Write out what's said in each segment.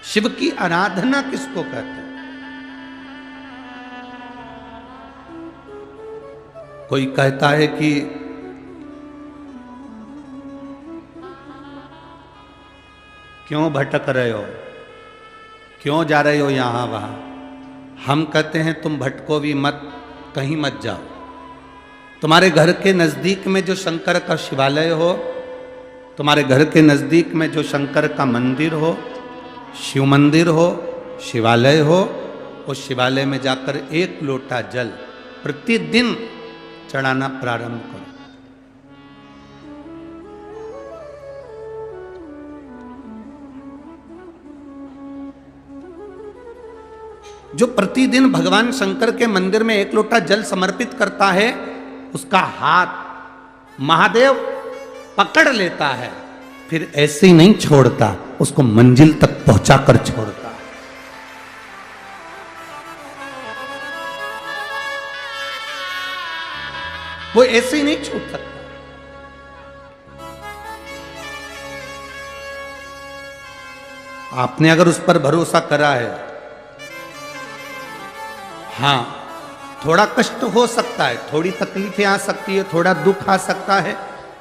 शिव की आराधना किसको कहते हैं? कोई कहता है कि क्यों भटक रहे हो, क्यों जा रहे हो यहां वहां। हम कहते हैं तुम भटको भी मत, कहीं मत जाओ। तुम्हारे घर के नजदीक में जो शंकर का शिवालय हो, तुम्हारे घर के नजदीक में जो शंकर का मंदिर हो, शिव मंदिर हो, शिवालय हो, उस शिवालय में जाकर एक लोटा जल प्रतिदिन चढ़ाना प्रारंभ करो। जो प्रतिदिन भगवान शंकर के मंदिर में एक लोटा जल समर्पित करता है, उसका हाथ महादेव पकड़ लेता है, फिर ऐसे ही नहीं छोड़ता, उसको मंजिल तक पहुंचाकर छोड़ता है। वो ऐसे ही नहीं छूट सकता। आपने अगर उस पर भरोसा करा है, हां थोड़ा कष्ट हो सकता है, थोड़ी तकलीफें आ सकती है, थोड़ा दुख आ सकता है,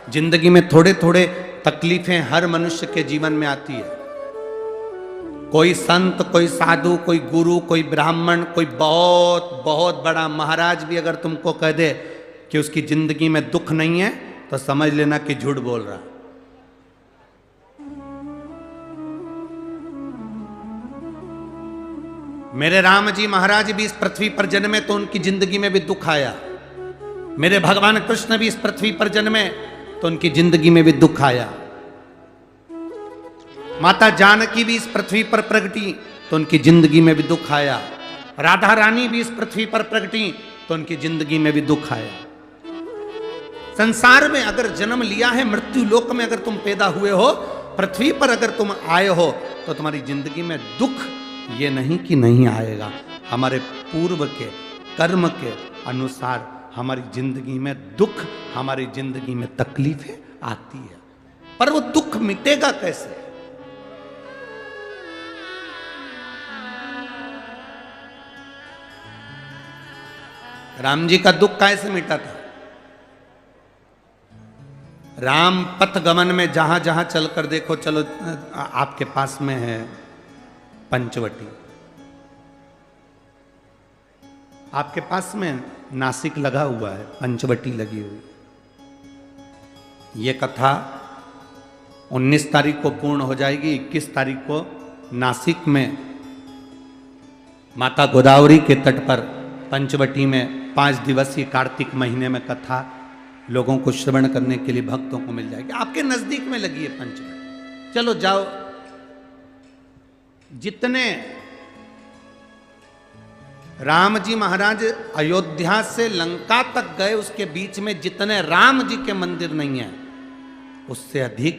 जिंदगी में थोड़े थोड़े तकलीफें हर मनुष्य के जीवन में आती है। कोई संत, कोई साधु, कोई गुरु, कोई ब्राह्मण, कोई बहुत बहुत बड़ा महाराज भी अगर तुमको कह दे कि उसकी जिंदगी में दुख नहीं है, तो समझ लेना कि झूठ बोल रहा। मेरे राम जी महाराज भी इस पृथ्वी पर जन्मे तो उनकी जिंदगी में भी दुख आया। मेरे भगवान कृष्ण भी इस पृथ्वी पर जन्मे तो उनकी जिंदगी में भी दुख आया। माता जानकी भी इस पृथ्वी पर प्रगटी तो उनकी जिंदगी में भी दुख आया। राधा रानी भी इस पृथ्वी पर प्रगटी तो उनकी जिंदगी में भी दुख आया। संसार में अगर जन्म लिया है, मृत्यु लोक में अगर तुम पैदा हुए हो, पृथ्वी पर अगर तुम आए हो, तो तुम्हारी जिंदगी में दुख ये नहीं कि नहीं आएगा। हमारे पूर्व के कर्म के अनुसार हमारी जिंदगी में दुख, हमारी जिंदगी में तकलीफें आती है, पर वो दुख मिटेगा कैसे? राम जी का दुख कैसे मिटा था? राम पथ गमन में जहां जहां चलकर देखो, चलो आपके पास में है पंचवटी, आपके पास में नासिक लगा हुआ है, पंचवटी लगी हुई। ये कथा 19 तारीख को पूर्ण हो जाएगी। 21 तारीख को नासिक में माता गोदावरी के तट पर पंचवटी में 5 दिवसीय कार्तिक महीने में कथा लोगों को श्रवण करने के लिए भक्तों को मिल जाएगी। आपके नजदीक में लगी है पंचवटी, चलो जाओ। जितने राम जी महाराज अयोध्या से लंका तक गए, उसके बीच में जितने राम जी के मंदिर नहीं है, उससे अधिक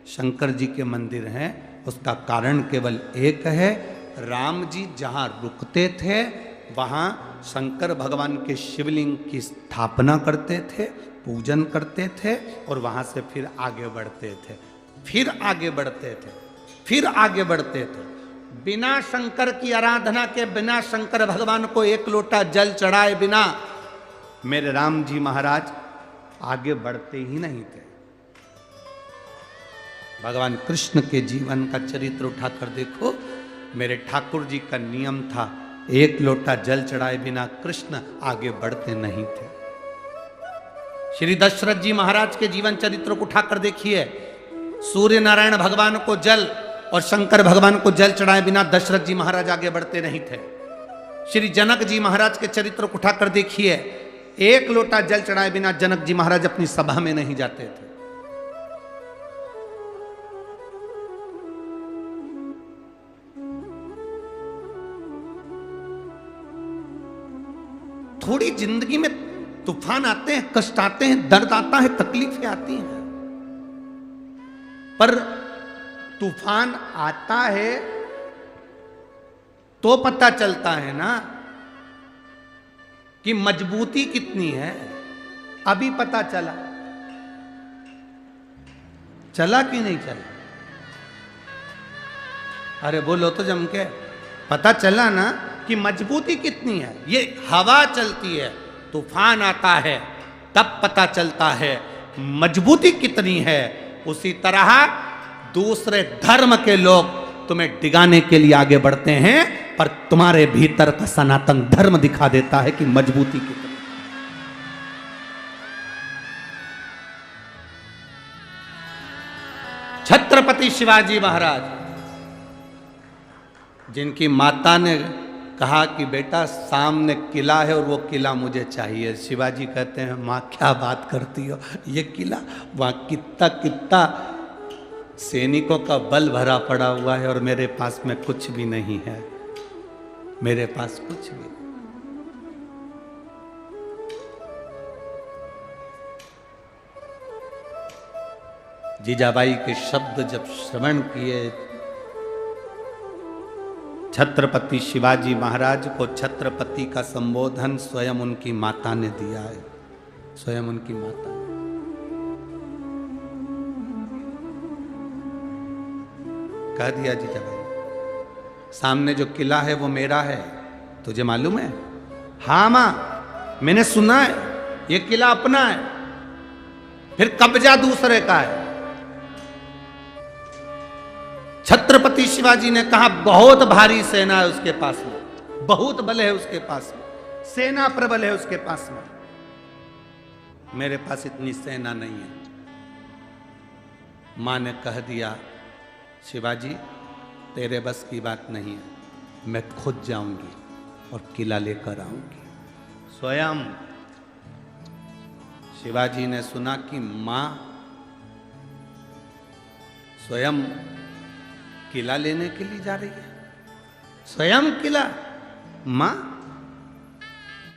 शंकर जी के मंदिर हैं। उसका कारण केवल एक है, राम जी जहां रुकते थे वहां शंकर भगवान के शिवलिंग की स्थापना करते थे, पूजन करते थे, और वहां से फिर आगे बढ़ते थे, फिर आगे बढ़ते थे, फिर आगे बढ़ते थे। बिना शंकर की आराधना के, बिना शंकर भगवान को एक लोटा जल चढ़ाए बिना मेरे राम जी महाराज आगे बढ़ते ही नहीं थे। भगवान कृष्ण के जीवन का चरित्र उठाकर देखो। मेरे ठाकुर जी का नियम था, एक लोटा जल चढ़ाए बिना कृष्ण आगे बढ़ते नहीं थे। श्री दशरथ जी महाराज के जीवन चरित्र को उठाकर देखिए। सूर्य नारायण भगवान को जल और शंकर भगवान को जल चढ़ाए बिना दशरथ जी महाराज आगे बढ़ते नहीं थे। श्री जनक जी महाराज के चरित्र को उठाकर देखिए। एक लोटा जल चढ़ाए बिना जनक जी महाराज अपनी सभा में नहीं जाते थे। थोड़ी जिंदगी में तूफान आते हैं, कष्ट आते हैं, दर्द आता है, तकलीफें आती हैं, पर तूफान आता है तो पता चलता है ना कि मजबूती कितनी है। अभी पता चला, चला कि नहीं चला? अरे बोलो तो जम के। पता चला ना कि मजबूती कितनी है। ये हवा चलती है, तूफान आता है, तब पता चलता है मजबूती कितनी है। उसी तरह दूसरे धर्म के लोग तुम्हें डिगाने के लिए आगे बढ़ते हैं, पर तुम्हारे भीतर का सनातन धर्म दिखा देता है कि मजबूती कितनी। छत्रपति शिवाजी महाराज, जिनकी माता ने कहा कि बेटा सामने किला है और वो किला मुझे चाहिए, शिवाजी कहते हैं माँ क्या बात करती हो, ये किला वहाँ कितना कितना सैनिकों का बल भरा पड़ा हुआ है और मेरे पास में कुछ भी नहीं है, मेरे पास कुछ भी नहीं। जीजाबाई के शब्द जब श्रवण किए, छत्रपति शिवाजी महाराज को छत्रपति का संबोधन स्वयं उनकी माता ने दिया है, स्वयं उनकी माता ने। कह दिया जीजाबाई, सामने जो किला है वो मेरा है, तुझे मालूम है? हाँ मां, मैंने सुना है, ये किला अपना है, फिर कब्जा दूसरे का है। छत्रपति शिवाजी ने कहा बहुत भारी सेना है उसके पास में, बहुत बल है उसके पास में, सेना प्रबल है उसके पास में, मेरे पास इतनी सेना नहीं है। मां ने कह दिया शिवाजी तेरे बस की बात नहीं है, मैं खुद जाऊंगी और किला लेकर आऊंगी। स्वयं शिवाजी ने सुना कि मां स्वयं किला लेने के लिए जा रही है, स्वयं किला। मां